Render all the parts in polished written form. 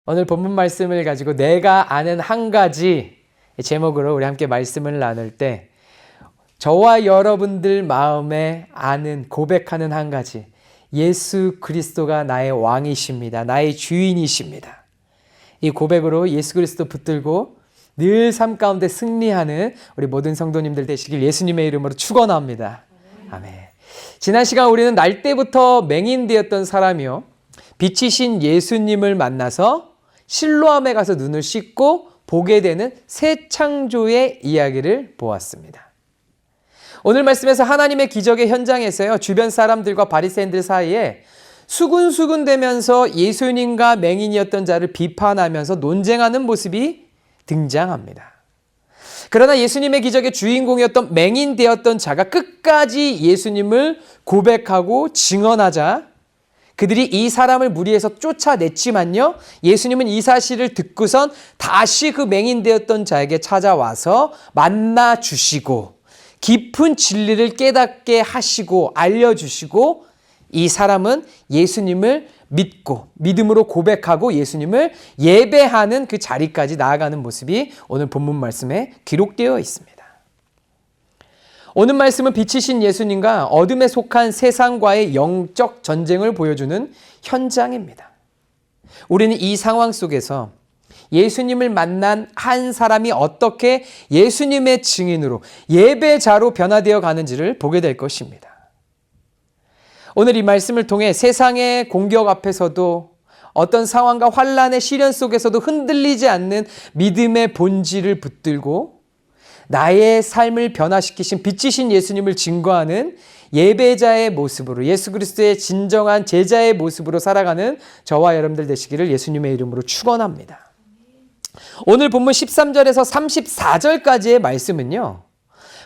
오늘 본문 말씀을 가지고 내가 아는 한 가지 제목으로 우리 함께 말씀을 나눌 때 저와 여러분들 마음에 아는 고백하는 한 가지, 예수 그리스도가 나의 왕이십니다. 나의 주인이십니다. 이 고백으로 예수 그리스도 붙들고 늘 삶 가운데 승리하는 우리 모든 성도님들 되시길 예수님의 이름으로 축원합니다. 아멘. 지난 시간 우리는 날 때부터 맹인되었던 사람이요, 빛이신 예수님을 만나서 실로암에 가서 눈을 씻고 보게 되는 새 창조의 이야기를 보았습니다. 오늘 말씀에서 하나님의 기적의 현장에서요, 주변 사람들과 바리새인들 사이에 수군수군 되면서 예수님과 맹인이었던 자를 비판하면서 논쟁하는 모습이 등장합니다. 그러나 예수님의 기적의 주인공이었던 맹인 되었던 자가 끝까지 예수님을 고백하고 증언하자 그들이 이 사람을 무리해서 쫓아냈지만요, 예수님은 이 사실을 듣고선 다시 그 맹인 되었던 자에게 찾아와서 만나 주시고 깊은 진리를 깨닫게 하시고 알려주시고 이 사람은 예수님을 믿고 믿음으로 고백하고 예수님을 예배하는 그 자리까지 나아가는 모습이 오늘 본문 말씀에 기록되어 있습니다. 오늘 말씀은 빛이신 예수님과 어둠에 속한 세상과의 영적 전쟁을 보여주는 현장입니다. 우리는 이 상황 속에서 예수님을 만난 한 사람이 어떻게 예수님의 증인으로 예배자로 변화되어 가는지를 보게 될 것입니다. 오늘 이 말씀을 통해 세상의 공격 앞에서도 어떤 상황과 환난의 시련 속에서도 흔들리지 않는 믿음의 본질을 붙들고 나의 삶을 변화시키신 빛이신 예수님을 증거하는 예배자의 모습으로, 예수 그리스도의 진정한 제자의 모습으로 살아가는 저와 여러분들 되시기를 예수님의 이름으로 축원합니다. 오늘 본문 13절에서 34절까지의 말씀은요,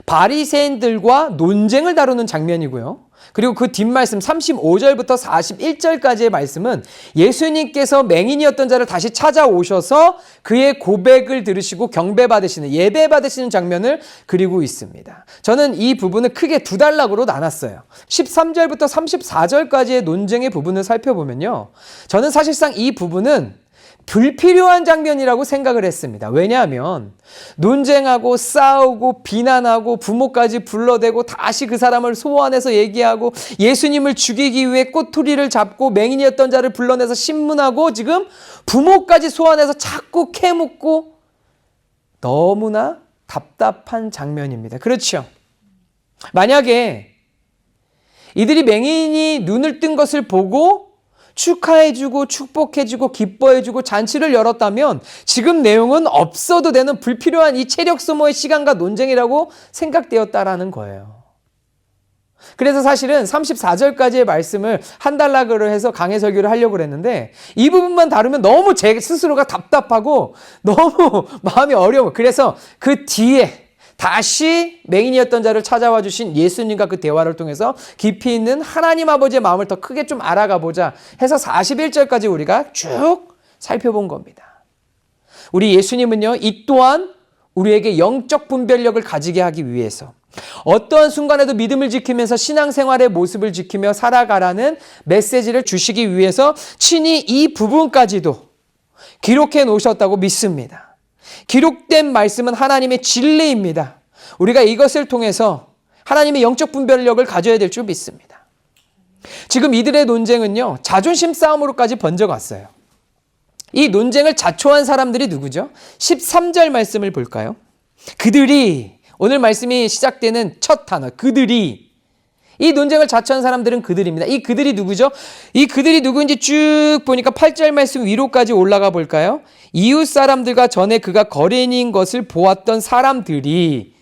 바리새인들과 논쟁을 다루는 장면이고요. 그리고 그 뒷말씀 35절부터 41절까지의 말씀은 예수님께서 맹인이었던 자를 다시 찾아오셔서 그의 고백을 들으시고 경배받으시는, 예배받으시는 장면을 그리고 있습니다. 저는 이 부분을 크게 두 단락으로 나눴어요. 13절부터 34절까지의 논쟁의 부분을 살펴보면요, 저는 사실상 이 부분은 불필요한 장면이라고 생각을 했습니다. 왜냐하면 논쟁하고 싸우고 비난하고 부모까지 불러대고 다시 그 사람을 소환해서 얘기하고 예수님을 죽이기 위해 꼬투리를 잡고 맹인이었던 자를 불러내서 신문하고 지금 부모까지 소환해서 자꾸 캐묻고 너무나 답답한 장면입니다. 그렇죠? 만약에 이들이 맹인이 눈을 뜬 것을 보고 축하해주고 축복해주고 기뻐해주고 잔치를 열었다면 지금 내용은 없어도 되는 불필요한 이 체력 소모의 시간과 논쟁이라고 생각되었다라는 거예요. 그래서 사실은 34절까지의 말씀을 한 단락으로 해서 강해 설교를 하려고 했는데 이 부분만 다루면 너무 제 스스로가 답답하고 너무 마음이 어려워. 그래서 그 뒤에 다시 맹인이었던 자를 찾아와 주신 예수님과 그 대화를 통해서 깊이 있는 하나님 아버지의 마음을 더 크게 좀 알아가 보자 해서 41절까지 우리가 쭉 살펴본 겁니다. 우리 예수님은요, 이 또한 우리에게 영적 분별력을 가지게 하기 위해서 어떠한 순간에도 믿음을 지키면서 신앙생활의 모습을 지키며 살아가라는 메시지를 주시기 위해서 친히 이 부분까지도 기록해 놓으셨다고 믿습니다. 기록된 말씀은 하나님의 진리입니다. 우리가 이것을 통해서 하나님의 영적 분별력을 가져야 될 줄 믿습니다. 지금 이들의 논쟁은요, 자존심 싸움으로까지 번져갔어요. 이 논쟁을 자초한 사람들이 누구죠? 13절 말씀을 볼까요? 그들이, 오늘 말씀이 시작되는 첫 단어, 그들이, 이 논쟁을 자초한 사람들은 그들입니다. 이 그들이 누구죠? 이 그들이 누구인지 쭉 보니까 8절 말씀 위로까지 올라가 볼까요? 이웃 사람들과 전에 그가 거린인 것을 보았던 사람들이,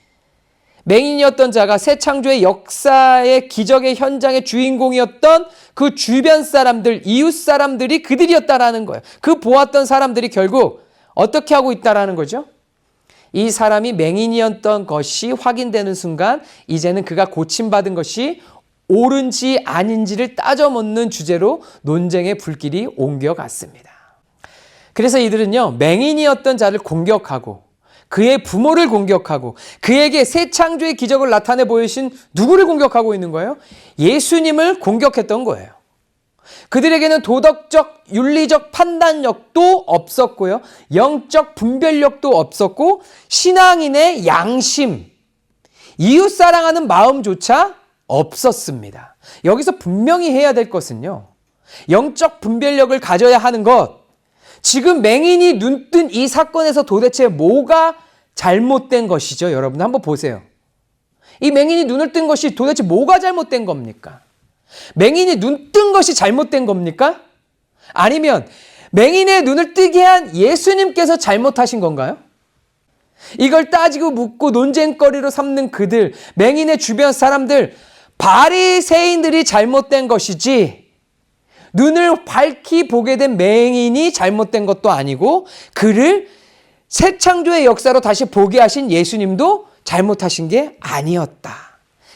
맹인이었던 자가 새 창조의 역사의 기적의 현장의 주인공이었던 그 주변 사람들, 이웃 사람들이 그들이었다라는 거예요. 그 보았던 사람들이 결국 어떻게 하고 있다라는 거죠? 이 사람이 맹인이었던 것이 확인되는 순간 이제는 그가 고침받은 것이 옳은지 아닌지를 따져 묻는 주제로 논쟁의 불길이 옮겨갔습니다. 그래서 이들은요, 맹인이었던 자를 공격하고 그의 부모를 공격하고 그에게 새 창조의 기적을 나타내 보이신 누구를 공격하고 있는 거예요? 예수님을 공격했던 거예요. 그들에게는 도덕적, 윤리적 판단력도 없었고요. 영적 분별력도 없었고 신앙인의 양심, 이웃사랑하는 마음조차 없었습니다. 여기서 분명히 해야 될 것은요. 영적 분별력을 가져야 하는 것. 지금 맹인이 눈뜬 이 사건에서 도대체 뭐가 잘못된 것이죠? 여러분 한번 보세요. 이 맹인이 눈을 뜬 것이 도대체 뭐가 잘못된 겁니까? 맹인이 눈 뜬 것이 잘못된 겁니까? 아니면 맹인의 눈을 뜨게 한 예수님께서 잘못하신 건가요? 이걸 따지고 묻고 논쟁거리로 삼는 그들, 맹인의 주변 사람들, 바리새인들이 잘못된 것이지 눈을 밝히 보게 된 맹인이 잘못된 것도 아니고 그를 새 창조의 역사로 다시 보게 하신 예수님도 잘못하신 게 아니었다.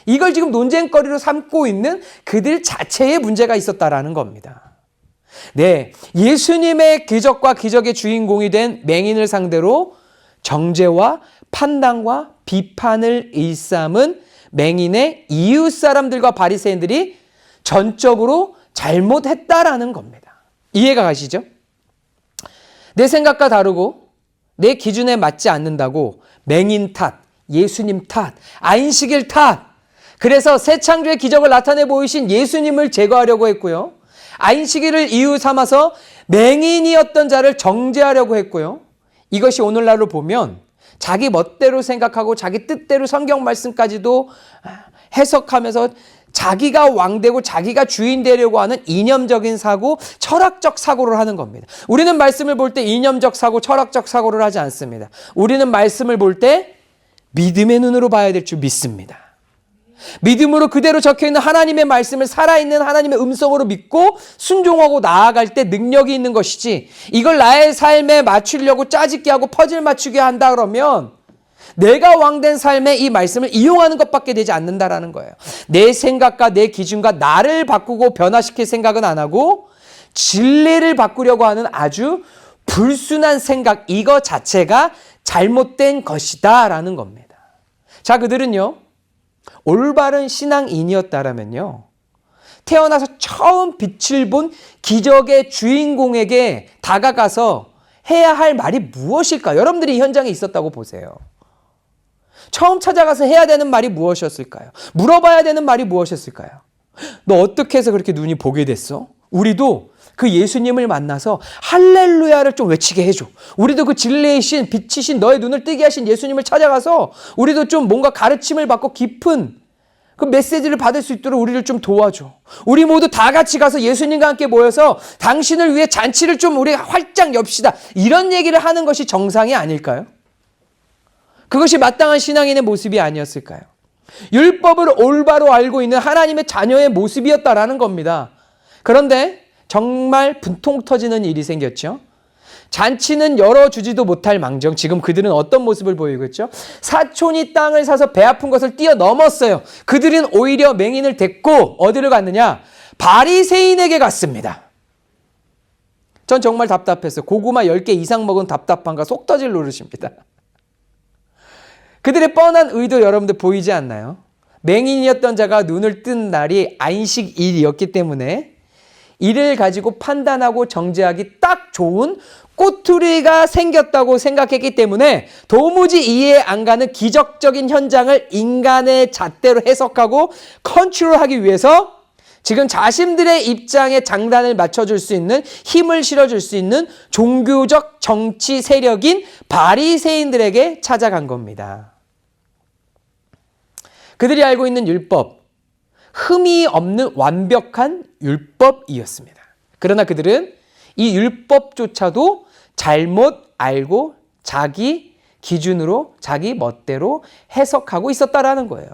이걸 지금 논쟁거리로 삼고 있는 그들 자체에 문제가 있었다라는 겁니다. 네, 예수님의 기적과 기적의 주인공이 된 맹인을 상대로 정죄와 판단과 비판을 일삼은 맹인의 이웃 사람들과 바리새인들이 전적으로 잘못했다라는 겁니다. 이해가 가시죠? 내 생각과 다르고 내 기준에 맞지 않는다고 맹인 탓, 예수님 탓, 안식일 탓, 그래서 새 창조의 기적을 나타내 보이신 예수님을 제거하려고 했고요. 안식일을 이유 삼아서 맹인이었던 자를 정죄하려고 했고요. 이것이 오늘날로 보면 자기 멋대로 생각하고 자기 뜻대로 성경 말씀까지도 해석하면서 자기가 왕되고 자기가 주인 되려고 하는 이념적인 사고, 철학적 사고를 하는 겁니다. 우리는 말씀을 볼 때 이념적 사고, 철학적 사고를 하지 않습니다. 우리는 말씀을 볼 때 믿음의 눈으로 봐야 될 줄 믿습니다. 믿음으로 그대로 적혀있는 하나님의 말씀을 살아있는 하나님의 음성으로 믿고 순종하고 나아갈 때 능력이 있는 것이지, 이걸 나의 삶에 맞추려고 짜집기 하고 퍼즐 맞추게 한다 그러면 내가 왕된 삶에 이 말씀을 이용하는 것밖에 되지 않는다라는 거예요. 내 생각과 내 기준과 나를 바꾸고 변화시킬 생각은 안 하고 진리를 바꾸려고 하는 아주 불순한 생각, 이거 자체가 잘못된 것이다라는 겁니다. 자, 그들은요, 올바른 신앙인이었다라면요, 태어나서 처음 빛을 본 기적의 주인공에게 다가가서 해야 할 말이 무엇일까? 여러분들이 이 현장에 있었다고 보세요. 처음 찾아가서 해야 되는 말이 무엇이었을까요? 물어봐야 되는 말이 무엇이었을까요? 너 어떻게 해서 그렇게 눈이 보게 됐어? 우리도 그 예수님을 만나서 할렐루야를 좀 외치게 해줘. 우리도 그 진리의 신, 빛이신 너의 눈을 뜨게 하신 예수님을 찾아가서 우리도 좀 뭔가 가르침을 받고 깊은 그 메시지를 받을 수 있도록 우리를 좀 도와줘. 우리 모두 다 같이 가서 예수님과 함께 모여서 당신을 위해 잔치를 좀 우리 활짝 엽시다. 이런 얘기를 하는 것이 정상이 아닐까요? 그것이 마땅한 신앙인의 모습이 아니었을까요? 율법을 올바로 알고 있는 하나님의 자녀의 모습이었다라는 겁니다. 그런데 정말 분통 터지는 일이 생겼죠. 잔치는 열어주지도 못할 망정 지금 그들은 어떤 모습을 보이고 있죠? 사촌이 땅을 사서 배 아픈 것을 뛰어넘었어요. 그들은 오히려 맹인을 데리고 어디를 갔느냐? 바리새인에게 갔습니다. 전 정말 답답했어요. 고구마 10개 이상 먹은 답답함과 속 터질 노릇입니다. 그들의 뻔한 의도 여러분들 보이지 않나요? 맹인이었던 자가 눈을 뜬 날이 안식일이었기 때문에 이를 가지고 판단하고 정죄하기 딱 좋은 꼬투리가 생겼다고 생각했기 때문에 도무지 이해 안 가는 기적적인 현장을 인간의 잣대로 해석하고 컨트롤하기 위해서 지금 자신들의 입장에 장단을 맞춰줄 수 있는, 힘을 실어줄 수 있는 종교적 정치 세력인 바리새인들에게 찾아간 겁니다. 그들이 알고 있는 율법, 흠이 없는 완벽한 율법이었습니다. 그러나 그들은 이 율법조차도 잘못 알고 자기 기준으로 자기 멋대로 해석하고 있었다라는 거예요.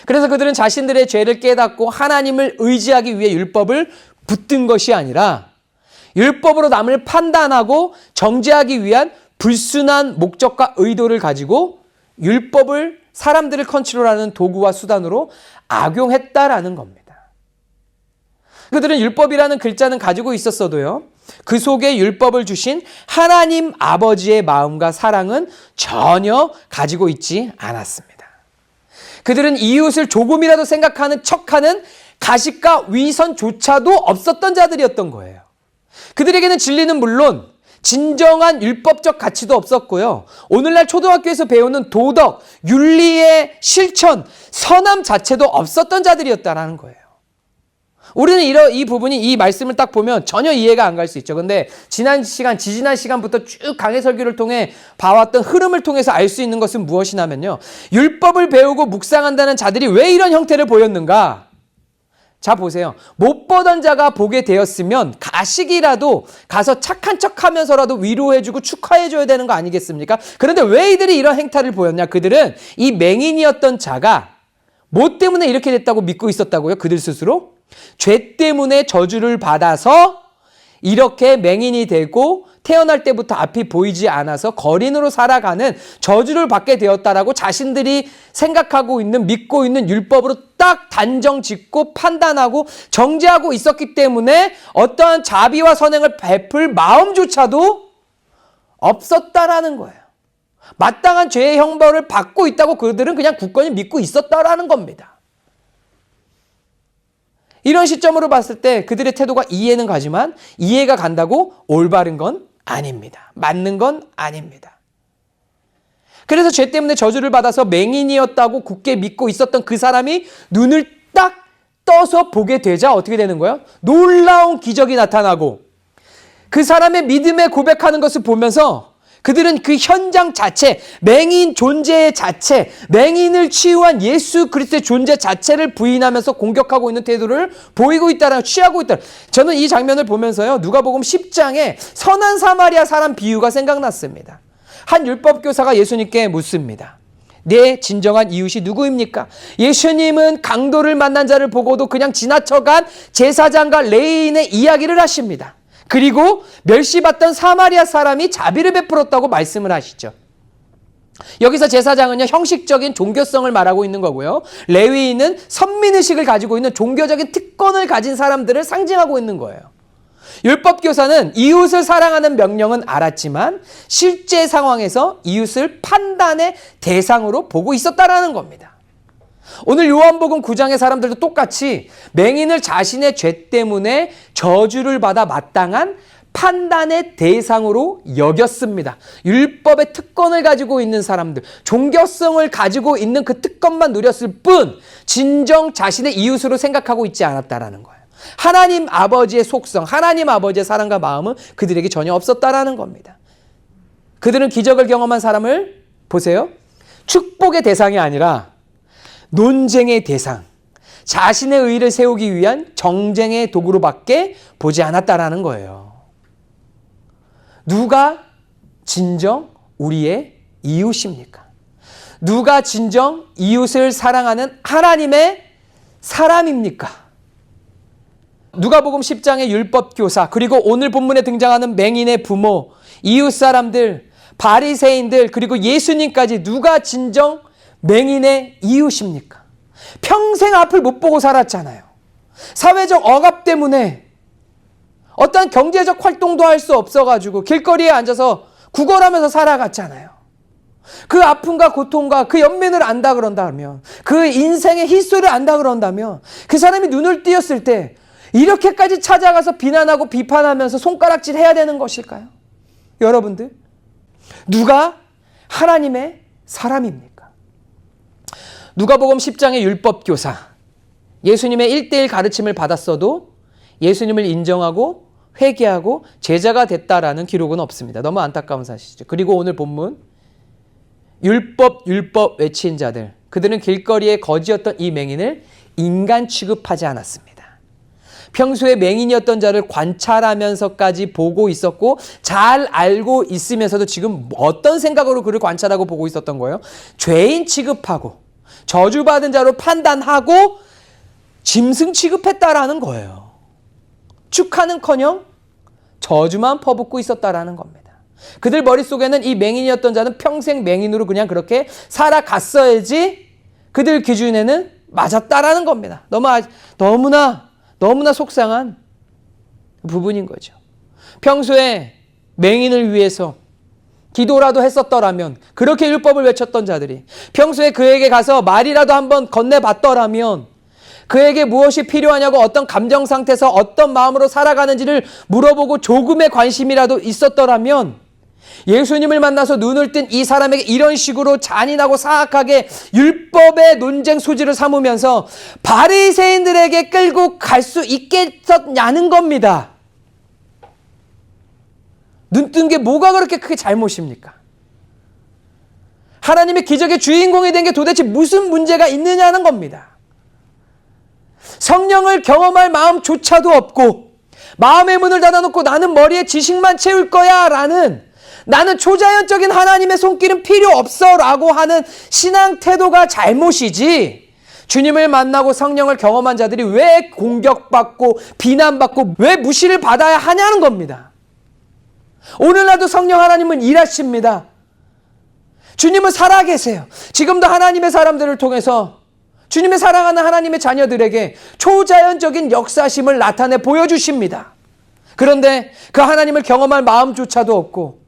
그래서 그들은 자신들의 죄를 깨닫고 하나님을 의지하기 위해 율법을 붙든 것이 아니라 율법으로 남을 판단하고 정죄하기 위한 불순한 목적과 의도를 가지고 율법을 사람들을 컨트롤하는 도구와 수단으로 악용했다라는 겁니다. 그들은 율법이라는 글자는 가지고 있었어도요, 그 속에 율법을 주신 하나님 아버지의 마음과 사랑은 전혀 가지고 있지 않았습니다. 그들은 이웃을 조금이라도 생각하는 척하는 가식과 위선조차도 없었던 자들이었던 거예요. 그들에게는 진리는 물론 진정한 율법적 가치도 없었고요. 오늘날 초등학교에서 배우는 도덕, 윤리의 실천, 선함 자체도 없었던 자들이었다라는 거예요. 우리는 이 부분이 이 말씀을 딱 보면 전혀 이해가 안 갈 수 있죠. 근데 지지난 시간부터 쭉 강해 설교를 통해 봐왔던 흐름을 통해서 알 수 있는 것은 무엇이냐면요. 율법을 배우고 묵상한다는 자들이 왜 이런 형태를 보였는가? 자, 보세요. 못 보던 자가 보게 되었으면 가식이라도 가서 착한 척 하면서라도 위로해주고 축하해줘야 되는 거 아니겠습니까? 그런데 왜 이들이 이런 행태를 보였냐? 그들은 이 맹인이었던 자가 뭐 때문에 이렇게 됐다고 믿고 있었다고요? 그들 스스로? 죄 때문에 저주를 받아서 이렇게 맹인이 되고 태어날 때부터 앞이 보이지 않아서 거린으로 살아가는 저주를 받게 되었다라고 자신들이 생각하고 있는 믿고 있는 율법으로 딱 단정 짓고 판단하고 정죄하고 있었기 때문에 어떠한 자비와 선행을 베풀 마음조차도 없었다라는 거예요. 마땅한 죄의 형벌을 받고 있다고 그들은 그냥 굳건히 믿고 있었다라는 겁니다. 이런 시점으로 봤을 때 그들의 태도가 이해는 가지만 이해가 간다고 올바른 건 아닙니다. 맞는 건 아닙니다. 그래서 죄 때문에 저주를 받아서 맹인이었다고 굳게 믿고 있었던 그 사람이 눈을 딱 떠서 보게 되자 어떻게 되는 거예요? 놀라운 기적이 나타나고 그 사람의 믿음에 고백하는 것을 보면서 그들은 그 현장 자체, 맹인 존재 자체, 맹인을 치유한 예수 그리스도의 존재 자체를 부인하면서 공격하고 있는 태도를 보이고 있다는, 취하고 있다. 저는 이 장면을 보면서요, 누가복음 10장에 선한 사마리아 사람 비유가 생각났습니다. 한 율법교사가 예수님께 묻습니다. 내 진정한 이웃이 누구입니까? 예수님은 강도를 만난 자를 보고도 그냥 지나쳐간 제사장과 레위인의 이야기를 하십니다. 그리고 멸시받던 사마리아 사람이 자비를 베풀었다고 말씀을 하시죠. 여기서 제사장은요, 형식적인 종교성을 말하고 있는 거고요. 레위인은 선민의식을 가지고 있는 종교적인 특권을 가진 사람들을 상징하고 있는 거예요. 율법교사는 이웃을 사랑하는 명령은 알았지만 실제 상황에서 이웃을 판단의 대상으로 보고 있었다라는 겁니다. 오늘 요한복음 9장의 사람들도 똑같이 맹인을 자신의 죄 때문에 저주를 받아 마땅한 판단의 대상으로 여겼습니다. 율법의 특권을 가지고 있는 사람들, 종교성을 가지고 있는 그 특권만 누렸을 뿐 진정 자신의 이웃으로 생각하고 있지 않았다라는 거예요. 하나님 아버지의 속성, 하나님 아버지의 사랑과 마음은 그들에게 전혀 없었다라는 겁니다. 그들은 기적을 경험한 사람을 보세요. 축복의 대상이 아니라 논쟁의 대상, 자신의 의를 세우기 위한 정쟁의 도구로밖에 보지 않았다라는 거예요. 누가 진정 우리의 이웃입니까? 누가 진정 이웃을 사랑하는 하나님의 사람입니까? 누가복음 10장의 율법교사, 그리고 오늘 본문에 등장하는 맹인의 부모, 이웃 사람들, 바리새인들, 그리고 예수님까지 누가 진정 맹인의 이웃입니까? 평생 앞을 못 보고 살았잖아요. 사회적 억압 때문에 어떤 경제적 활동도 할 수 없어가지고 길거리에 앉아서 구걸하면서 살아갔잖아요. 그 아픔과 고통과 그 연민을 안다 그런다면, 그 인생의 희소를 안다 그런다면 그 사람이 눈을 띄었을 때 이렇게까지 찾아가서 비난하고 비판하면서 손가락질 해야 되는 것일까요? 여러분들, 누가 하나님의 사람입니까? 누가복음 10장의 율법교사, 예수님의 1:1 가르침을 받았어도 예수님을 인정하고 회개하고 제자가 됐다라는 기록은 없습니다. 너무 안타까운 사실이죠. 그리고 오늘 본문, 율법 외친 자들, 그들은 길거리에 거지였던 이 맹인을 인간 취급하지 않았습니다. 평소에 맹인이었던 자를 관찰하면서까지 보고 있었고 잘 알고 있으면서도 지금 어떤 생각으로 그를 관찰하고 보고 있었던 거예요? 죄인 취급하고 저주받은 자로 판단하고 짐승 취급했다라는 거예요. 축하는커녕 저주만 퍼붓고 있었다라는 겁니다. 그들 머릿속에는 이 맹인이었던 자는 평생 맹인으로 그냥 그렇게 살아갔어야지 그들 기준에는 맞았다라는 겁니다. 너무나 속상한 부분인 거죠. 평소에 맹인을 위해서 기도라도 했었더라면, 그렇게 율법을 외쳤던 자들이 평소에 그에게 가서 말이라도 한번 건네봤더라면, 그에게 무엇이 필요하냐고 어떤 감정 상태에서 어떤 마음으로 살아가는지를 물어보고 조금의 관심이라도 있었더라면 예수님을 만나서 눈을 뜬 이 사람에게 이런 식으로 잔인하고 사악하게 율법의 논쟁 소지를 삼으면서 바리새인들에게 끌고 갈 수 있겠었냐는 겁니다. 눈뜬 게 뭐가 그렇게 크게 잘못입니까? 하나님의 기적의 주인공이 된 게 도대체 무슨 문제가 있느냐는 겁니다. 성령을 경험할 마음조차도 없고 마음의 문을 닫아놓고 나는 머리에 지식만 채울 거야 라는, 나는 초자연적인 하나님의 손길은 필요 없어 라고 하는 신앙 태도가 잘못이지, 주님을 만나고 성령을 경험한 자들이 왜 공격받고 비난받고 왜 무시를 받아야 하냐는 겁니다. 오늘날도 성령 하나님은 일하십니다. 주님은 살아계세요. 지금도 하나님의 사람들을 통해서 주님의 사랑하는 하나님의 자녀들에게 초자연적인 역사심을 나타내 보여주십니다. 그런데 그 하나님을 경험할 마음조차도 없고,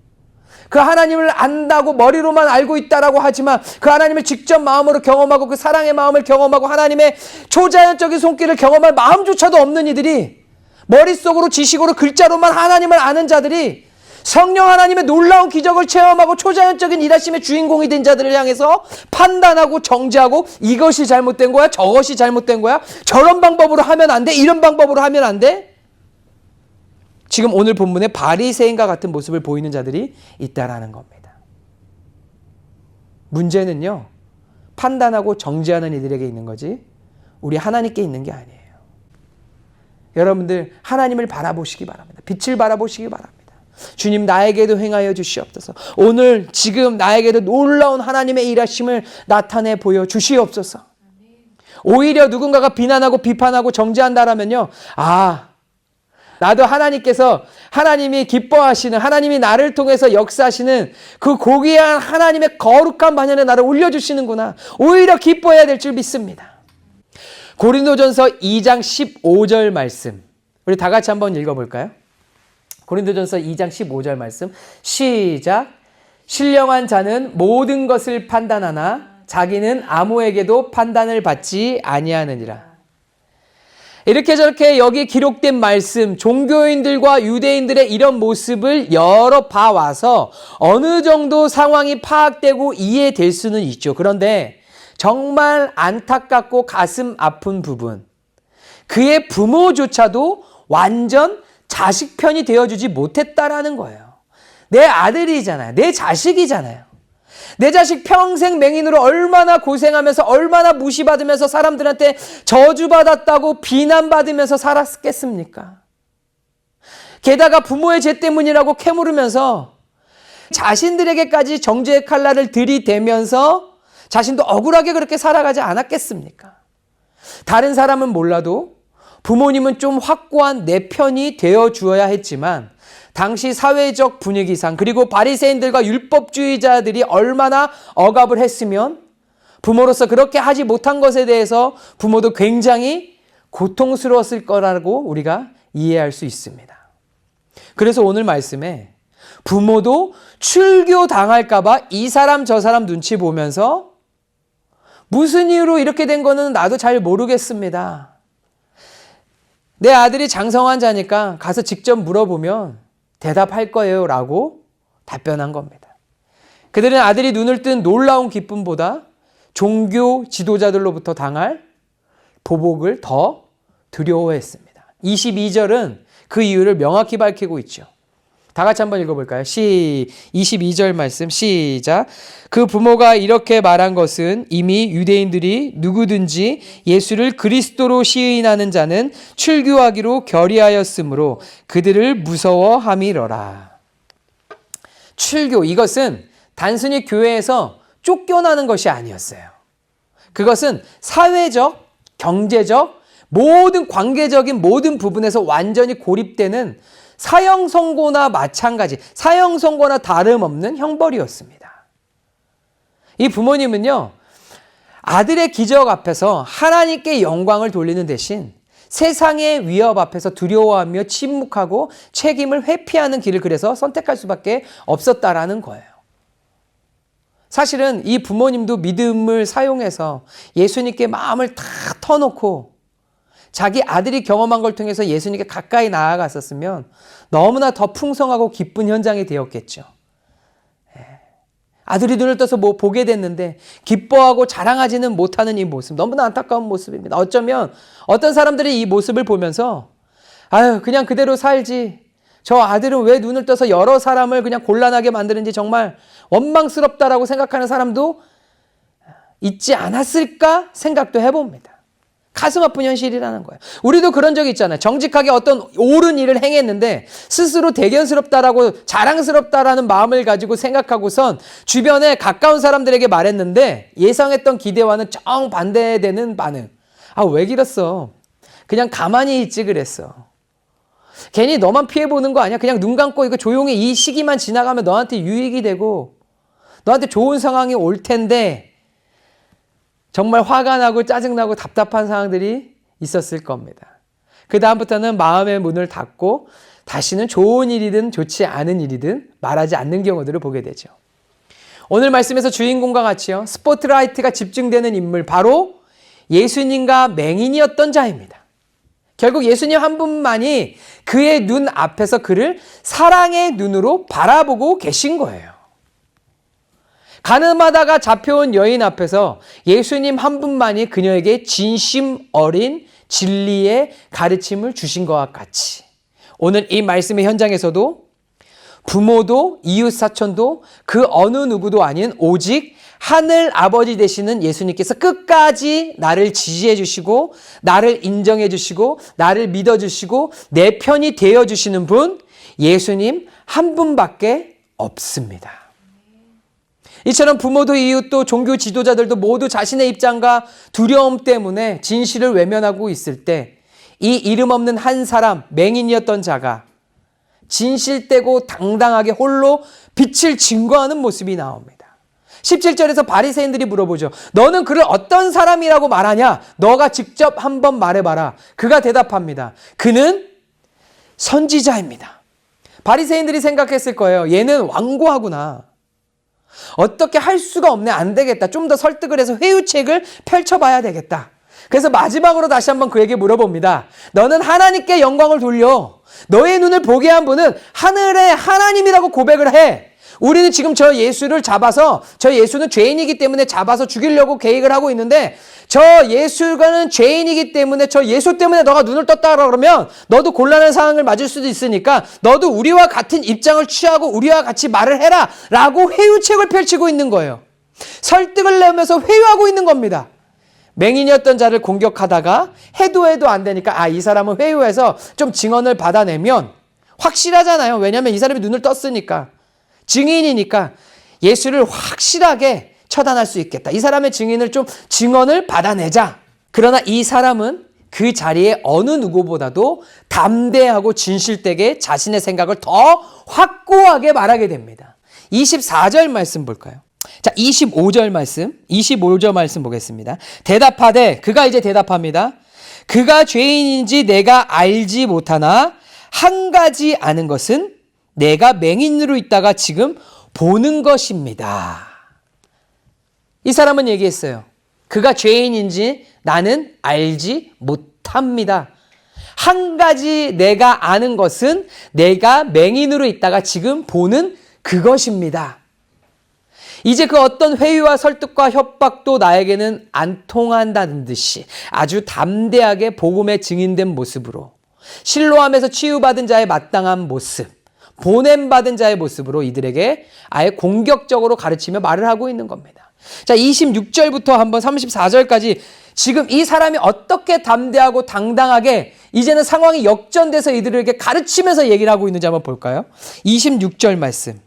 그 하나님을 안다고 머리로만 알고 있다라고 하지만 그 하나님을 직접 마음으로 경험하고 그 사랑의 마음을 경험하고 하나님의 초자연적인 손길을 경험할 마음조차도 없는 이들이, 머릿속으로 지식으로 글자로만 하나님을 아는 자들이 성령 하나님의 놀라운 기적을 체험하고 초자연적인 일하심의 주인공이 된 자들을 향해서 판단하고 정죄하고 이것이 잘못된 거야, 저것이 잘못된 거야, 저런 방법으로 하면 안 돼, 이런 방법으로 하면 안 돼. 지금 오늘 본문에 바리새인과 같은 모습을 보이는 자들이 있다라는 겁니다. 문제는요, 판단하고 정죄하는 이들에게 있는 거지 우리 하나님께 있는 게 아니에요. 여러분들 하나님을 바라보시기 바랍니다. 빛을 바라보시기 바랍니다. 주님, 나에게도 행하여 주시옵소서. 오늘 지금 나에게도 놀라운 하나님의 일하심을 나타내 보여 주시옵소서. 오히려 누군가가 비난하고 비판하고 정죄한다라면요, 나도 하나님께서, 하나님이 기뻐하시는, 하나님이 나를 통해서 역사하시는 그 고귀한 하나님의 거룩한 반열에 나를 올려주시는구나, 오히려 기뻐해야 될 줄 믿습니다. 고린도전서 2장 15절 말씀, 우리 다 같이 한번 읽어볼까요? 고린도전서 2장 15절 말씀, 시작. 신령한 자는 모든 것을 판단하나 자기는 아무에게도 판단을 받지 아니하느니라. 이렇게 저렇게 여기 기록된 말씀, 종교인들과 유대인들의 이런 모습을 여러 봐와서 어느 정도 상황이 파악되고 이해될 수는 있죠. 그런데 정말 안타깝고 가슴 아픈 부분, 그의 부모조차도 완전 자식 편이 되어주지 못했다라는 거예요. 내 아들이잖아요. 내 자식이잖아요. 내 자식 평생 맹인으로 얼마나 고생하면서 얼마나 무시받으면서 사람들한테 저주받았다고 비난받으면서 살았겠습니까? 게다가 부모의 죄 때문이라고 캐물으면서 자신들에게까지 정죄의 칼날을 들이대면서 자신도 억울하게 그렇게 살아가지 않았겠습니까? 다른 사람은 몰라도 부모님은 좀 확고한 내 편이 되어 주어야 했지만 당시 사회적 분위기상, 그리고 바리새인들과 율법주의자들이 얼마나 억압을 했으면 부모로서 그렇게 하지 못한 것에 대해서 부모도 굉장히 고통스러웠을 거라고 우리가 이해할 수 있습니다. 그래서 오늘 말씀에 부모도 출교 당할까 봐 이 사람 저 사람 눈치 보면서 무슨 이유로 이렇게 된 거는 나도 잘 모르겠습니다. 내 아들이 장성한 자니까 가서 직접 물어보면 대답할 거예요 라고 답변한 겁니다. 그들은 아들이 눈을 뜬 놀라운 기쁨보다 종교 지도자들로부터 당할 보복을 더 두려워했습니다. 22절은 그 이유를 명확히 밝히고 있죠. 다 같이 한번 읽어볼까요? 22절 말씀 시작. 그 부모가 이렇게 말한 것은 이미 유대인들이 누구든지 예수를 그리스도로 시인하는 자는 출교하기로 결의하였으므로 그들을 무서워함이러라. 출교, 이것은 단순히 교회에서 쫓겨나는 것이 아니었어요. 그것은 사회적, 경제적, 모든 관계적인 모든 부분에서 완전히 고립되는 사형 선고나 마찬가지, 사형 선고나 다름없는 형벌이었습니다. 이 부모님은요, 아들의 기적 앞에서 하나님께 영광을 돌리는 대신 세상의 위협 앞에서 두려워하며 침묵하고 책임을 회피하는 길을 그래서 선택할 수밖에 없었다라는 거예요. 사실은 이 부모님도 믿음을 사용해서 예수님께 마음을 다 터놓고 자기 아들이 경험한 걸 통해서 예수님께 가까이 나아갔었으면 너무나 더 풍성하고 기쁜 현장이 되었겠죠. 아들이 눈을 떠서 뭐 보게 됐는데 기뻐하고 자랑하지는 못하는 이 모습, 너무나 안타까운 모습입니다. 어쩌면 어떤 사람들이 이 모습을 보면서 아유, 그냥 그대로 살지. 저 아들은 왜 눈을 떠서 여러 사람을 그냥 곤란하게 만드는지 정말 원망스럽다라고 생각하는 사람도 있지 않았을까 생각도 해봅니다. 가슴 아픈 현실이라는 거예요. 우리도 그런 적이 있잖아요. 정직하게 어떤 옳은 일을 행했는데 스스로 대견스럽다라고 자랑스럽다라는 마음을 가지고 생각하고선 주변에 가까운 사람들에게 말했는데 예상했던 기대와는 정반대되는 반응. 아, 왜 그랬어? 그냥 가만히 있지 그랬어. 괜히 너만 피해보는 거 아니야? 그냥 눈 감고 이거 조용히 이 시기만 지나가면 너한테 유익이 되고 너한테 좋은 상황이 올 텐데 정말 화가 나고 짜증나고 답답한 상황들이 있었을 겁니다. 그 다음부터는 마음의 문을 닫고 다시는 좋은 일이든 좋지 않은 일이든 말하지 않는 경우들을 보게 되죠. 오늘 말씀에서 주인공과 같이요, 스포트라이트가 집중되는 인물, 바로 예수님과 맹인이었던 자입니다. 결국 예수님 한 분만이 그의 눈 앞에서 그를 사랑의 눈으로 바라보고 계신 거예요. 가늠하다가 잡혀온 여인 앞에서 예수님 한 분만이 그녀에게 진심 어린 진리의 가르침을 주신 것과 같이 오늘 이 말씀의 현장에서도 부모도 이웃사촌도 그 어느 누구도 아닌 오직 하늘 아버지 되시는 예수님께서 끝까지 나를 지지해 주시고 나를 인정해 주시고 나를 믿어 주시고 내 편이 되어 주시는 분, 예수님 한 분밖에 없습니다. 이처럼 부모도 이웃도 종교 지도자들도 모두 자신의 입장과 두려움 때문에 진실을 외면하고 있을 때 이 이름 없는 한 사람, 맹인이었던 자가 진실되고 당당하게 홀로 빛을 증거하는 모습이 나옵니다. 17절에서 바리새인들이 물어보죠. 너는 그를 어떤 사람이라고 말하냐? 너가 직접 한번 말해봐라. 그가 대답합니다. 그는 선지자입니다. 바리새인들이 생각했을 거예요. 얘는 완고하구나. 어떻게 할 수가 없네. 안 되겠다. 좀 더 설득을 해서 회유책을 펼쳐봐야 되겠다. 그래서 마지막으로 다시 한번 그에게 물어봅니다. 너는 하나님께 영광을 돌려. 너의 눈을 보게 한 분은 하늘의 하나님이라고 고백을 해. 우리는 지금 저 예수를 잡아서, 저 예수는 죄인이기 때문에 잡아서 죽이려고 계획을 하고 있는데, 저 예수가는 죄인이기 때문에 저 예수 때문에 너가 눈을 떴다 그러면 너도 곤란한 상황을 맞을 수도 있으니까 너도 우리와 같은 입장을 취하고 우리와 같이 말을 해라 라고 회유책을 펼치고 있는 거예요. 설득을 내면서 회유하고 있는 겁니다. 맹인이었던 자를 공격하다가 해도 안 되니까 이 사람은 회유해서 좀 증언을 받아내면 확실하잖아요. 왜냐하면 이 사람이 눈을 떴으니까. 증인이니까 예수를 확실하게 처단할 수 있겠다. 이 사람의 증언을 받아내자. 그러나 이 사람은 그 자리에 어느 누구보다도 담대하고 진실되게 자신의 생각을 더 확고하게 말하게 됩니다. 24절 말씀 볼까요? 자, 25절 말씀 보겠습니다. 대답하되, 그가 이제 대답합니다. 그가 죄인인지 내가 알지 못하나 한 가지 아는 것은 내가 맹인으로 있다가 지금 보는 것입니다. 이 사람은 얘기했어요. 그가 죄인인지 나는 알지 못합니다. 한 가지 내가 아는 것은 내가 맹인으로 있다가 지금 보는 그것입니다. 이제 그 어떤 회유와 설득과 협박도 나에게는 안 통한다는 듯이 아주 담대하게 복음에 증인된 모습으로, 실로암에서 치유받은 자의 마땅한 모습, 보냄받은 자의 모습으로 이들에게 아예 공격적으로 가르치며 말을 하고 있는 겁니다. 자, 26절부터 한번 34절까지 지금 이 사람이 어떻게 담대하고 당당하게 이제는 상황이 역전돼서 이들에게 가르치면서 얘기를 하고 있는지 한번 볼까요? 26절 말씀.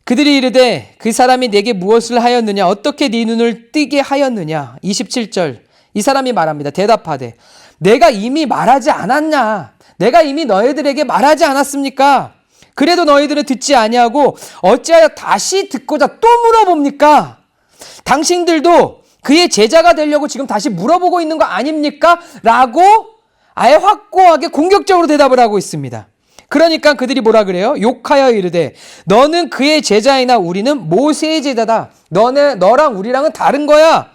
그들이 이르되 그 사람이 내게 무엇을 하였느냐? 어떻게 네 눈을 뜨게 하였느냐? 27절. 이 사람이 말합니다. 대답하되 내가 이미 말하지 않았냐? 내가 이미 너희들에게 말하지 않았습니까? 그래도 너희들은 듣지 아니하고 어찌하여 다시 듣고자 또 물어봅니까? 당신들도 그의 제자가 되려고 지금 다시 물어보고 있는 거 아닙니까? 라고 아예 확고하게 공격적으로 대답을 하고 있습니다. 그러니까 그들이 뭐라 그래요? 욕하여 이르되 너는 그의 제자이나 우리는 모세의 제자다. 너랑 우리랑은 다른 거야.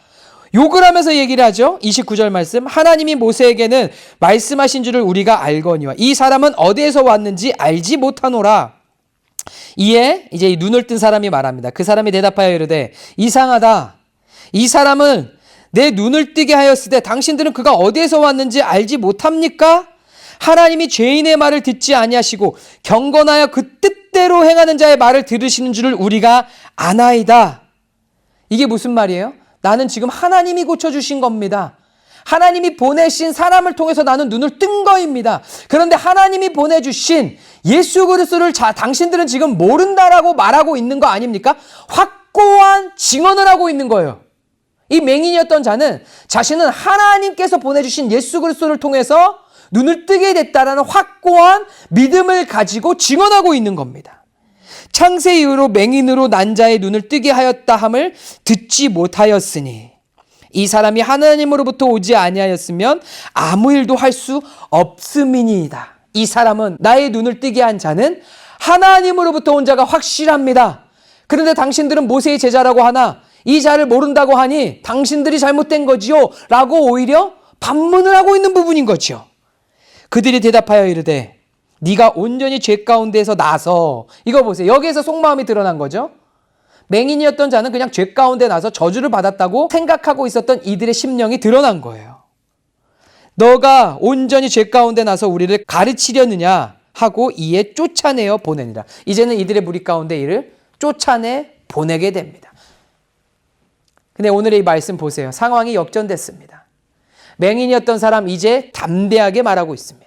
욕을 하면서 얘기를 하죠. 29절 말씀. 하나님이 모세에게는 말씀하신 줄을 우리가 알거니와 이 사람은 어디에서 왔는지 알지 못하노라. 이에 이제 이 눈을 뜬 사람이 말합니다. 그 사람이 대답하여 이르되 이상하다. 이 사람은 내 눈을 뜨게 하였으되 당신들은 그가 어디에서 왔는지 알지 못합니까? 하나님이 죄인의 말을 듣지 아니하시고 경건하여 그 뜻대로 행하는 자의 말을 들으시는 줄을 우리가 아나이다. 이게 무슨 말이에요? 나는 지금 하나님이 고쳐주신 겁니다. 하나님이 보내신 사람을 통해서 나는 눈을 뜬 거입니다. 그런데 하나님이 보내주신 예수 그리스도를 당신들은 지금 모른다라고 말하고 있는 거 아닙니까? 확고한 증언을 하고 있는 거예요. 이 맹인이었던 자는 자신은 하나님께서 보내주신 예수 그리스도를 통해서 눈을 뜨게 됐다라는 확고한 믿음을 가지고 증언하고 있는 겁니다. 창세 이후로 맹인으로 난 자의 눈을 뜨게 하였다 함을 듣지 못하였으니 이 사람이 하나님으로부터 오지 아니하였으면 아무 일도 할 수 없음이니이다. 이 사람은 나의 눈을 뜨게 한 자는 하나님으로부터 온 자가 확실합니다. 그런데 당신들은 모세의 제자라고 하나 이 자를 모른다고 하니 당신들이 잘못된 거지요 라고 오히려 반문을 하고 있는 부분인 거죠. 그들이 대답하여 이르되 네가 온전히 죄 가운데에서 나서, 이거 보세요. 여기에서 속마음이 드러난 거죠. 맹인이었던 자는 그냥 죄 가운데 나서 저주를 받았다고 생각하고 있었던 이들의 심령이 드러난 거예요. 너가 온전히 죄 가운데 나서 우리를 가르치려느냐 하고 이에 쫓아내어 보내니라. 이제는 이들의 무리 가운데 이를 쫓아내 보내게 됩니다. 근데 오늘의 이 말씀 보세요. 상황이 역전됐습니다. 맹인이었던 사람 이제 담대하게 말하고 있습니다.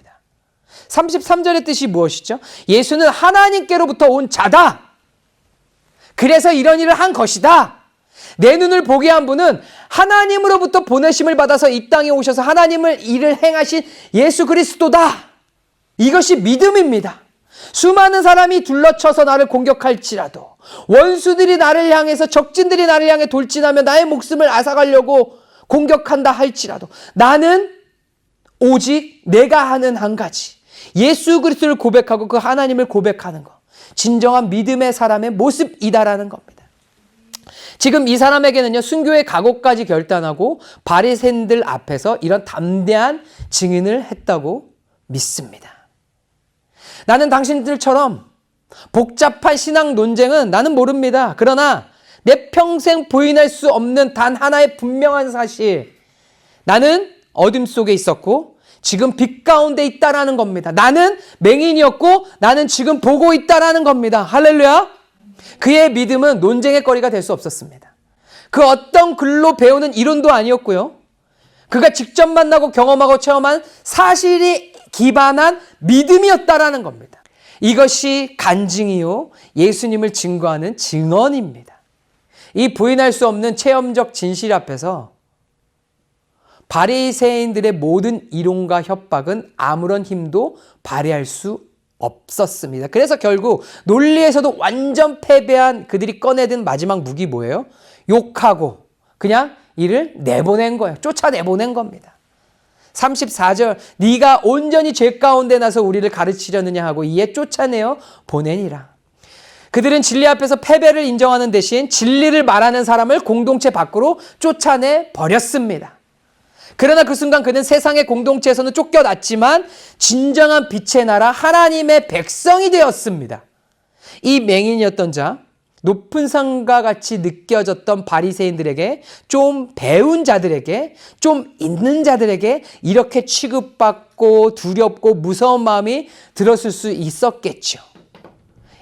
33절의 뜻이 무엇이죠? 예수는 하나님께로부터 온 자다. 그래서 이런 일을 한 것이다. 내 눈을 보게 한 분은 하나님으로부터 보내심을 받아서 이 땅에 오셔서 하나님을 일을 행하신 예수 그리스도다. 이것이 믿음입니다. 수많은 사람이 둘러쳐서 나를 공격할지라도, 원수들이 나를 향해서, 적진들이 나를 향해 돌진하며 나의 목숨을 앗아가려고 공격한다 할지라도 나는 오직 내가 하는 한 가지, 예수 그리스도를 고백하고 그 하나님을 고백하는 것, 진정한 믿음의 사람의 모습이다라는 겁니다. 지금 이 사람에게는요, 순교의 각오까지 결단하고 바리새인들 앞에서 이런 담대한 증인을 했다고 믿습니다. 나는 당신들처럼 복잡한 신앙 논쟁은 나는 모릅니다. 그러나 내 평생 부인할 수 없는 단 하나의 분명한 사실, 나는 어둠 속에 있었고 지금 빛 가운데 있다라는 겁니다. 나는 맹인이었고 나는 지금 보고 있다라는 겁니다. 할렐루야. 그의 믿음은 논쟁의 거리가 될 수 없었습니다. 그 어떤 글로 배우는 이론도 아니었고요. 그가 직접 만나고 경험하고 체험한 사실이 기반한 믿음이었다라는 겁니다. 이것이 간증이요, 예수님을 증거하는 증언입니다. 이 부인할 수 없는 체험적 진실 앞에서 바리새인들의 모든 이론과 협박은 아무런 힘도 발휘할 수 없었습니다. 그래서 결국 논리에서도 완전 패배한 그들이 꺼내든 마지막 무기 뭐예요? 욕하고 그냥 이를 내보낸 거예요. 쫓아내보낸 겁니다. 34절, 네가 온전히 죄 가운데 나서 우리를 가르치려느냐 하고 이에 쫓아내어 보내니라. 그들은 진리 앞에서 패배를 인정하는 대신 진리를 말하는 사람을 공동체 밖으로 쫓아내 버렸습니다. 그러나 그 순간 그는 세상의 공동체에서는 쫓겨났지만 진정한 빛의 나라 하나님의 백성이 되었습니다. 이 맹인이었던 자, 높은 상과 같이 느껴졌던 바리새인들에게, 좀 배운 자들에게, 좀 있는 자들에게 이렇게 취급받고 두렵고 무서운 마음이 들었을 수 있었겠죠.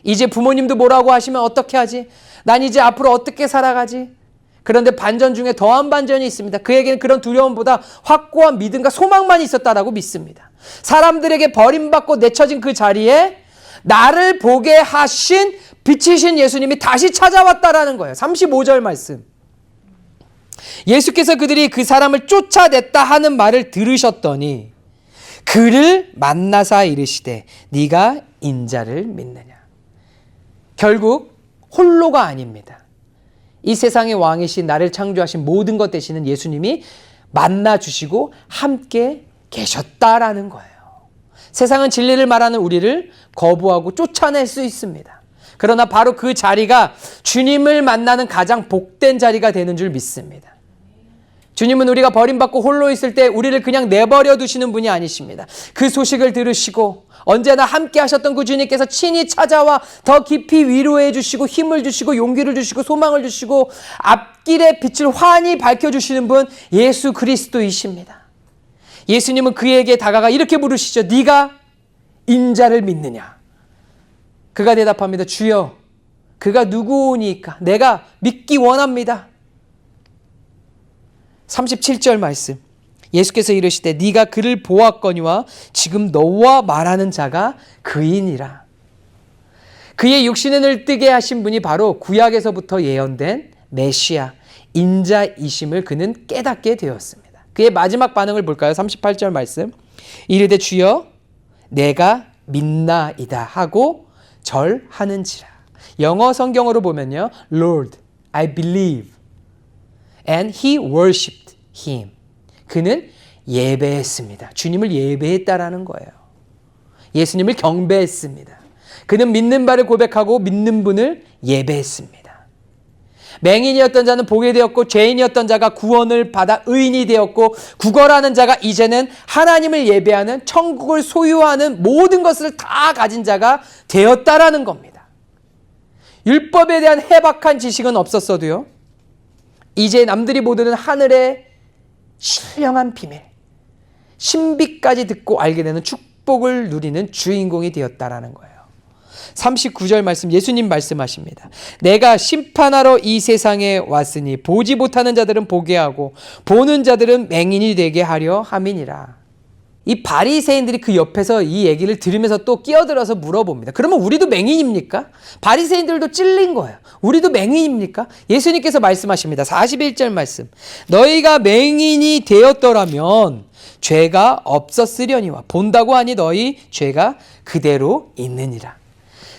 이제 부모님도 뭐라고 하시면 어떻게 하지? 난 이제 앞으로 어떻게 살아가지? 그런데 반전 중에 더한 반전이 있습니다. 그에게는 그런 두려움보다 확고한 믿음과 소망만 있었다라고 믿습니다. 사람들에게 버림받고 내쳐진 그 자리에 나를 보게 하신 빛이신 예수님이 다시 찾아왔다라는 거예요. 35절 말씀. 예수께서 그들이 그 사람을 쫓아냈다 하는 말을 들으셨더니 그를 만나사 이르시되 네가 인자를 믿느냐. 결국 홀로가 아닙니다. 이 세상의 왕이신 나를 창조하신 모든 것 되시는 예수님이 만나주시고 함께 계셨다라는 거예요. 세상은 진리를 말하는 우리를 거부하고 쫓아낼 수 있습니다. 그러나 바로 그 자리가 주님을 만나는 가장 복된 자리가 되는 줄 믿습니다. 주님은 우리가 버림받고 홀로 있을 때 우리를 그냥 내버려 두시는 분이 아니십니다. 그 소식을 들으시고 언제나 함께 하셨던 그 주님께서 친히 찾아와 더 깊이 위로해 주시고 힘을 주시고 용기를 주시고 소망을 주시고 앞길의 빛을 환히 밝혀주시는 분 예수 그리스도이십니다. 예수님은 그에게 다가가 이렇게 물으시죠. 네가 인자를 믿느냐? 그가 대답합니다. 주여, 그가 누구오니까 내가 믿기 원합니다. 37절 말씀. 예수께서 이르시되 네가 그를 보았거니와 지금 너와 말하는 자가 그이니라. 그의 육신을 뜨게 하신 분이 바로 구약에서부터 예언된 메시아, 인자이심을 그는 깨닫게 되었습니다. 그의 마지막 반응을 볼까요? 38절 말씀. 이르되 주여 내가 믿나이다 하고 절하는지라. 영어 성경으로 보면요. Lord, I believe. And he worshipped him. 그는 예배했습니다. 주님을 예배했다라는 거예요. 예수님을 경배했습니다. 그는 믿는 바를 고백하고 믿는 분을 예배했습니다. 맹인이었던 자는 보게 되었고 죄인이었던 자가 구원을 받아 의인이 되었고 구걸하는 자가 이제는 하나님을 예배하는 천국을 소유하는 모든 것을 다 가진 자가 되었다라는 겁니다. 율법에 대한 해박한 지식은 없었어도요. 이제 남들이 모르는 하늘의 신령한 비밀, 신비까지 듣고 알게 되는 축복을 누리는 주인공이 되었다라는 거예요. 39절 말씀 예수님 말씀하십니다. 내가 심판하러 이 세상에 왔으니 보지 못하는 자들은 보게 하고 보는 자들은 맹인이 되게 하려 함이니라. 이 바리새인들이 그 옆에서 이 얘기를 들으면서 또 끼어들어서 물어봅니다. 그러면 우리도 맹인입니까? 바리새인들도 찔린 거예요. 우리도 맹인입니까? 예수님께서 말씀하십니다. 41절 말씀. 너희가 맹인이 되었더라면 죄가 없었으려니와 본다고 하니 너희 죄가 그대로 있느니라.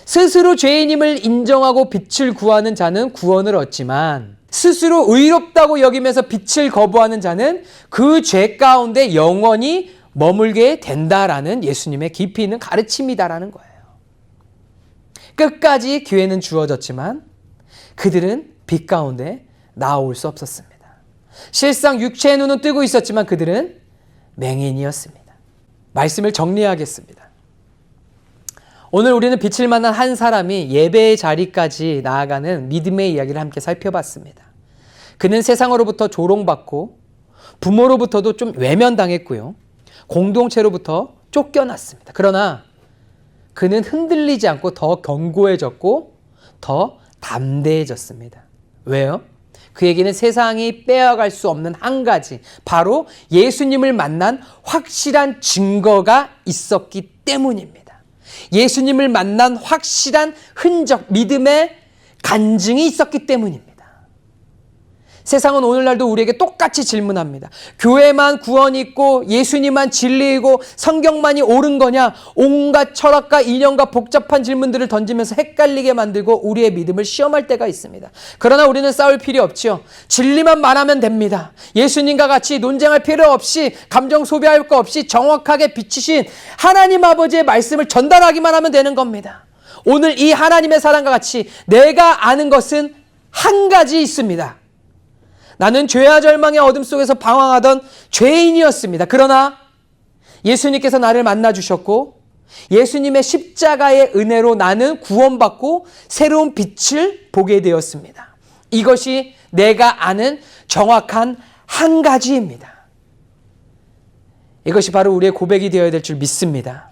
스스로 죄인임을 인정하고 빛을 구하는 자는 구원을 얻지만 스스로 의롭다고 여기면서 빛을 거부하는 자는 그 죄 가운데 영원히 머물게 된다라는 예수님의 깊이 있는 가르침이다라는 거예요. 끝까지 기회는 주어졌지만 그들은 빛 가운데 나올 수 없었습니다. 실상 육체의 눈은 뜨고 있었지만 그들은 맹인이었습니다. 말씀을 정리하겠습니다. 오늘 우리는 빛을 만난 한 사람이 예배의 자리까지 나아가는 믿음의 이야기를 함께 살펴봤습니다. 그는 세상으로부터 조롱받고 부모로부터도 좀 외면당했고요. 공동체로부터 쫓겨났습니다. 그러나 그는 흔들리지 않고 더 견고해졌고 더 담대해졌습니다. 왜요? 그에게는 세상이 빼앗아갈 수 없는 한 가지, 바로 예수님을 만난 확실한 증거가 있었기 때문입니다. 예수님을 만난 확실한 흔적, 믿음의 간증이 있었기 때문입니다. 세상은 오늘날도 우리에게 똑같이 질문합니다. 교회만 구원이 있고 예수님만 진리이고 성경만이 옳은 거냐? 온갖 철학과 이념과 복잡한 질문들을 던지면서 헷갈리게 만들고 우리의 믿음을 시험할 때가 있습니다. 그러나 우리는 싸울 필요 없죠. 진리만 말하면 됩니다. 예수님과 같이 논쟁할 필요 없이 감정 소비할 거 없이 정확하게 비치신 하나님 아버지의 말씀을 전달하기만 하면 되는 겁니다. 오늘 이 하나님의 사랑과 같이 내가 아는 것은 한 가지 있습니다. 나는 죄와 절망의 어둠 속에서 방황하던 죄인이었습니다. 그러나 예수님께서 나를 만나주셨고 예수님의 십자가의 은혜로 나는 구원받고 새로운 빛을 보게 되었습니다. 이것이 내가 아는 정확한 한 가지입니다. 이것이 바로 우리의 고백이 되어야 될 줄 믿습니다.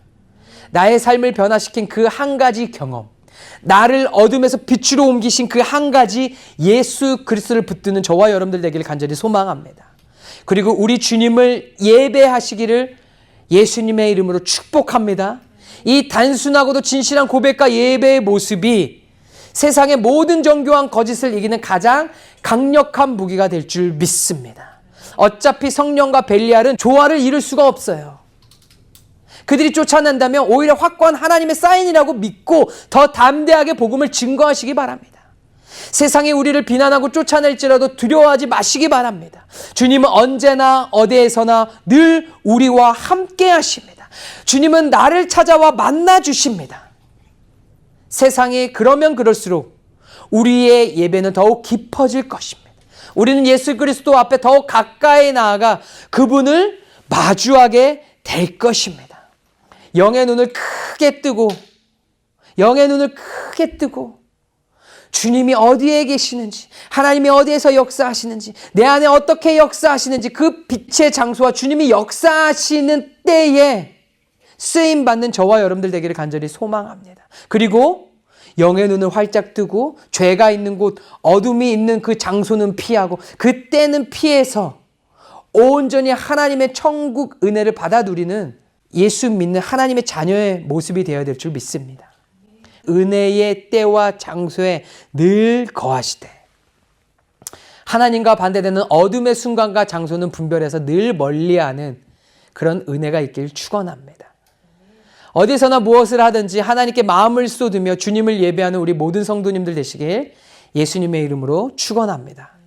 나의 삶을 변화시킨 그 한 가지 경험, 나를 어둠에서 빛으로 옮기신 그 한 가지 예수 그리스도를 붙드는 저와 여러분들 되기를 간절히 소망합니다. 그리고 우리 주님을 예배하시기를 예수님의 이름으로 축복합니다. 이 단순하고도 진실한 고백과 예배의 모습이 세상의 모든 정교한 거짓을 이기는 가장 강력한 무기가 될 줄 믿습니다. 어차피 성령과 벨리알은 조화를 이룰 수가 없어요. 그들이 쫓아낸다면 오히려 확고한 하나님의 사인이라고 믿고 더 담대하게 복음을 증거하시기 바랍니다. 세상이 우리를 비난하고 쫓아낼지라도 두려워하지 마시기 바랍니다. 주님은 언제나 어디에서나 늘 우리와 함께 하십니다. 주님은 나를 찾아와 만나 주십니다. 세상이 그러면 그럴수록 우리의 예배는 더욱 깊어질 것입니다. 우리는 예수 그리스도 앞에 더 가까이 나아가 그분을 마주하게 될 것입니다. 영의 눈을 크게 뜨고 주님이 어디에 계시는지, 하나님이 어디에서 역사하시는지, 내 안에 어떻게 역사하시는지, 그 빛의 장소와 주님이 역사하시는 때에 쓰임받는 저와 여러분들 되기를 간절히 소망합니다. 그리고 영의 눈을 활짝 뜨고 죄가 있는 곳, 어둠이 있는 그 장소는 피하고, 그때는 피해서 온전히 하나님의 천국 은혜를 받아 누리는 예수 믿는 하나님의 자녀의 모습이 되어야 될 줄 믿습니다. 은혜의 때와 장소에 늘 거하시되, 하나님과 반대되는 어둠의 순간과 장소는 분별해서 늘 멀리하는 그런 은혜가 있길 축원합니다. 어디서나 무엇을 하든지 하나님께 마음을 쏟으며 주님을 예배하는 우리 모든 성도님들 되시길 예수님의 이름으로 축원합니다.